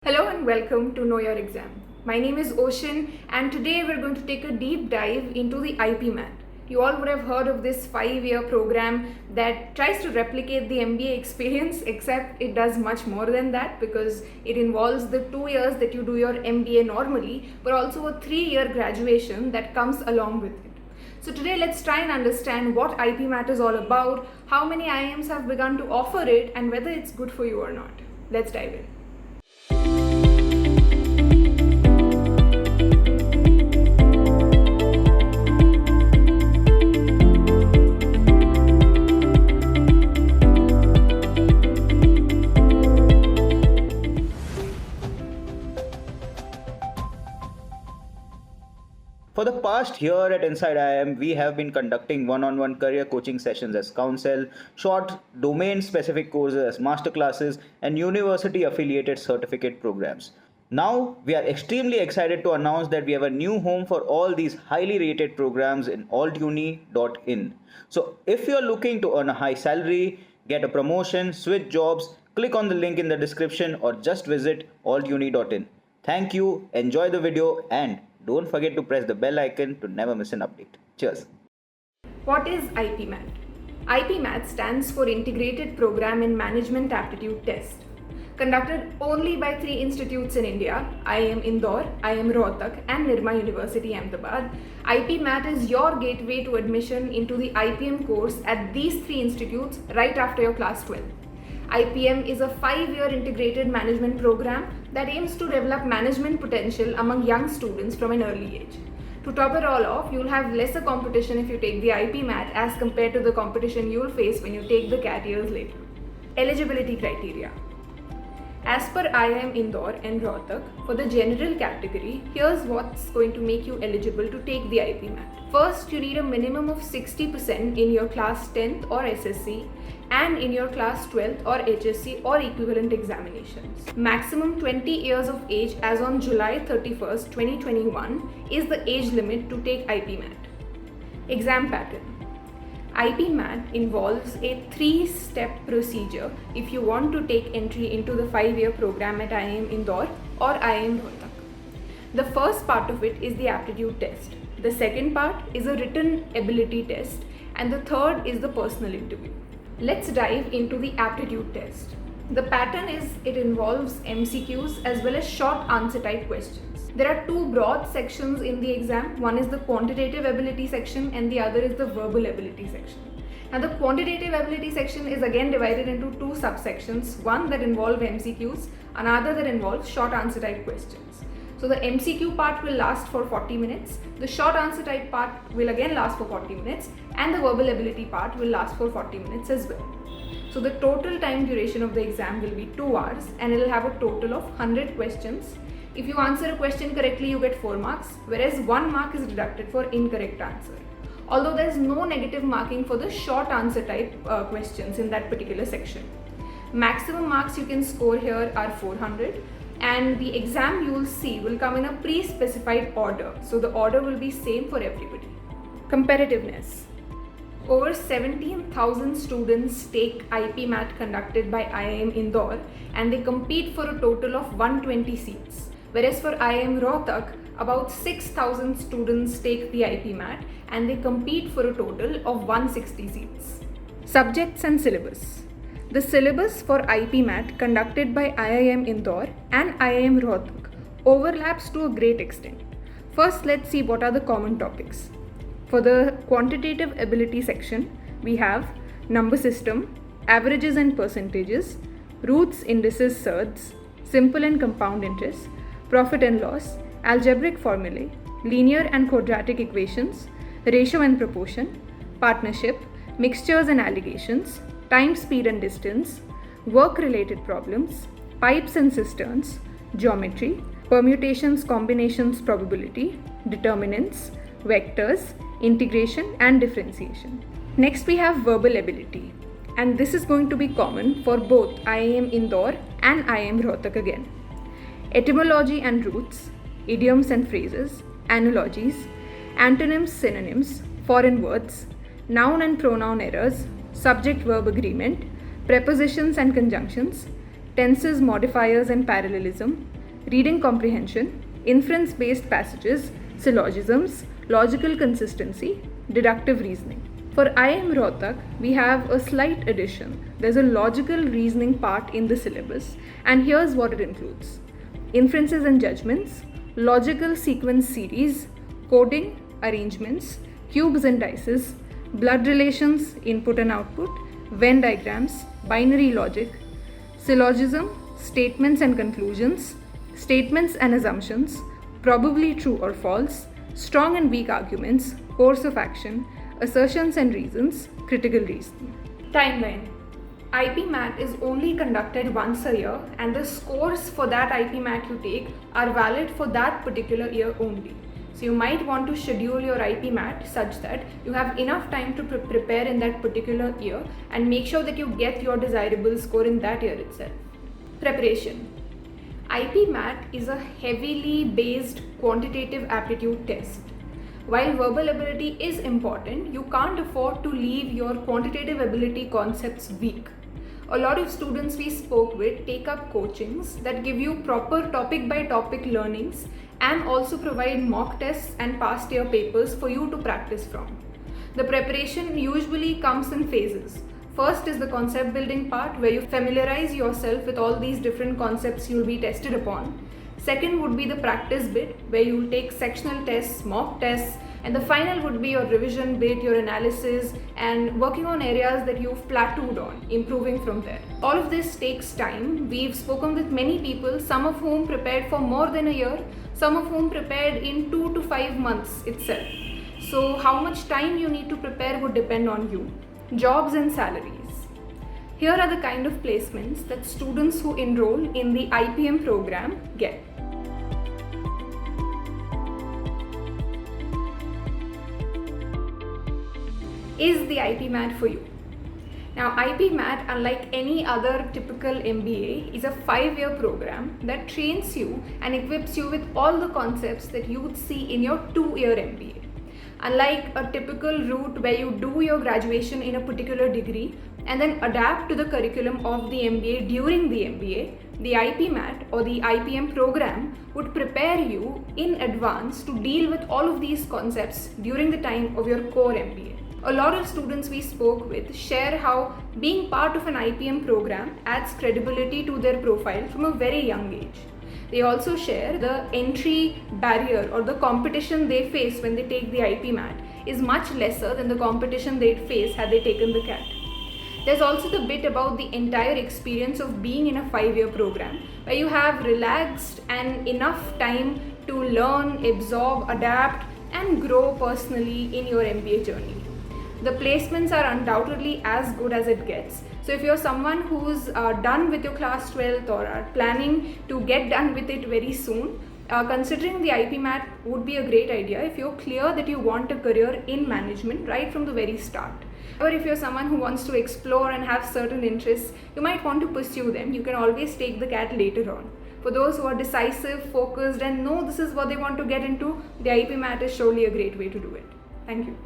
Hello and welcome to Know Your Exam. My name is Oshin and today we're going to take a deep dive into the IPMAT. You all would have heard of this 5-year program that tries to replicate the MBA experience, except it does much more than that because it involves the 2 years that you do your MBA normally, but also a 3-year graduation that comes along with it. So today let's try and understand what IPMAT is all about, how many IIMs have begun to offer it, and whether it's good for you or not. Let's dive in. For the past year at Inside IIM, we have been conducting one-on-one career coaching sessions as counsel, short domain-specific courses as Masterclasses, and university-affiliated certificate programs. Now, we are extremely excited to announce that we have a new home for all these highly rated programs in altuni.in. So, if you are looking to earn a high salary, get a promotion, switch jobs, click on the link in the description or just visit altuni.in. Thank you, enjoy the video, and don't forget to press the bell icon to never miss an update. Cheers. What is IPMAT? IPMAT stands for Integrated Program in Management Aptitude Test. Conducted only by 3 institutes in India, IIM Indore, IIM Rohtak and Nirma University Ahmedabad, IPMAT is your gateway to admission into the IPM course at these 3 institutes right after your class 12. IPM is a 5-year integrated management program that aims to develop management potential among young students from an early age. To top it all off, you'll have lesser competition if you take the IPMAT as compared to the competition you'll face when you take the CAT years later. Eligibility Criteria. As per IIM Indore and Rohtak, for the general category, here's what's going to make you eligible to take the IPMAT. First, you need a minimum of 60% in your class 10th or SSC and in your class 12th or HSC or equivalent examinations. Maximum 20 years of age as on July 31st, 2021 is the age limit to take IPMAT. Exam pattern. IPMAT involves a 3-step procedure if you want to take entry into the 5-year program at IIM Indore or IIM Rohtak. The first part of it is the aptitude test. The second part is a written ability test, and the third is the personal interview. Let's dive into the aptitude test. The pattern is it involves MCQs as well as short answer type questions. There are 2 broad sections in the exam. One is the quantitative ability section and the other is the verbal ability section. Now the quantitative ability section is again divided into 2 subsections, one that involve MCQs, another that involves short answer type questions. So the MCQ part will last for 40 minutes, the short answer type part will again last for 40 minutes, and the verbal ability part will last for 40 minutes as well. So the total time duration of the exam will be 2 hours and it will have a total of 100 questions. If you answer a question correctly, you get 4 marks, whereas 1 mark is deducted for incorrect answer. Although there is no negative marking for the short answer type questions in that particular section. Maximum marks you can score here are 400. And the exam you will see will come in a pre-specified order. So the order will be same for everybody. Competitiveness. Over 17,000 students take IPMAT conducted by IIM Indore and they compete for a total of 120 seats. Whereas for IIM Rohtak, about 6,000 students take the IPMAT and they compete for a total of 160 seats. Subjects and syllabus. The syllabus for IPMAT conducted by IIM Indore and IIM Rohtak overlaps to a great extent. First, let's see what are the common topics. For the quantitative ability section, we have number system, averages and percentages, roots, indices, surds, simple and compound interest, profit and loss, algebraic formulae, linear and quadratic equations, ratio and proportion, partnership, mixtures and allegations, time, speed and distance, work-related problems, pipes and cisterns, geometry, permutations, combinations, probability, determinants, vectors, integration and differentiation. Next we have verbal ability, and this is going to be common for both IIM Indore and IIM Rohtak again. Etymology and roots, idioms and phrases, analogies, antonyms, synonyms, foreign words, noun and pronoun errors, subject-verb agreement, prepositions and conjunctions, tenses, modifiers and parallelism, reading comprehension, inference-based passages, syllogisms, logical consistency, deductive reasoning. For IIM Rohtak, we have a slight addition. There's a logical reasoning part in the syllabus, and here's what it includes: inferences and judgments, logical sequence series, coding, arrangements, cubes and dices, blood relations, input and output, Venn diagrams, binary logic, syllogism, statements and conclusions, statements and assumptions, probably true or false, strong and weak arguments, course of action, assertions and reasons, critical reasoning. Timeline. IPMAT is only conducted once a year, and the scores for that IPMAT you take are valid for that particular year only. So you might want to schedule your IPMAT such that you have enough time to prepare in that particular year and make sure that you get your desirable score in that year itself. Preparation. IPMAT is a heavily based quantitative aptitude test. While verbal ability is important, you can't afford to leave your quantitative ability concepts weak. A lot of students we spoke with take up coachings that give you proper topic by topic learnings and also provide mock tests and past year papers for you to practice from. The preparation usually comes in phases. First is the concept building part, where you familiarize yourself with all these different concepts you'll be tested upon. Second would be the practice bit, where you'll take sectional tests, mock tests, and the final would be your revision bit, your analysis, and working on areas that you've plateaued on, improving from there. All of this takes time. We've spoken with many people, some of whom prepared for more than a year, some of whom prepared in 2 to 5 months itself. So how much time you need to prepare would depend on you. Jobs and salaries. Here are the kind of placements that students who enroll in the IPM program get. Is the IPMAT for you? Now, IPMAT, unlike any other typical MBA, is a 5-year program that trains you and equips you with all the concepts that you would see in your 2-year MBA. Unlike a typical route where you do your graduation in a particular degree and then adapt to the curriculum of the MBA during the MBA, the IPMAT or the IPM program would prepare you in advance to deal with all of these concepts during the time of your core MBA. A lot of students we spoke with share how being part of an IPM program adds credibility to their profile from a very young age. They also share the entry barrier or the competition they face when they take the IPMAT is much lesser than the competition they'd face had they taken the CAT. There's also the bit about the entire experience of being in a 5-year program, where you have relaxed and enough time to learn, absorb, adapt, and grow personally in your MBA journey. The placements are undoubtedly as good as it gets. So if you're someone who's done with your class 12th or are planning to get done with it very soon, considering the IPMAT would be a great idea if you're clear that you want a career in management right from the very start. Or if you're someone who wants to explore and have certain interests, you might want to pursue them. You can always take the CAT later on. For those who are decisive, focused, and know this is what they want to get into, the IPMAT is surely a great way to do it. Thank you.